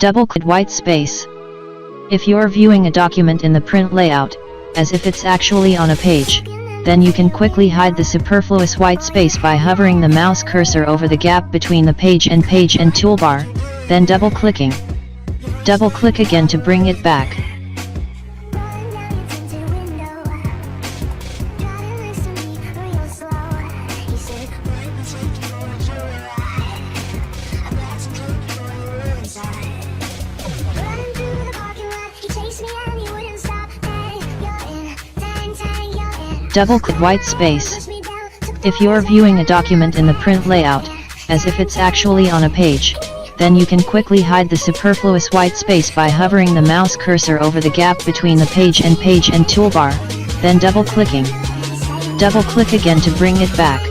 Double-click white space. If you're viewing a document in the print layout, as if it's actually on a page, then you can quickly hide the superfluous white space by hovering the mouse cursor over the gap between the page and toolbar, then double-clicking. Double-click again to bring it back. Double-click white space. If you're viewing a document in the print layout, as if it's actually on a page, then you can quickly hide the superfluous white space by hovering the mouse cursor over the gap between the page and toolbar, then double-clicking. Double-click again to bring it back.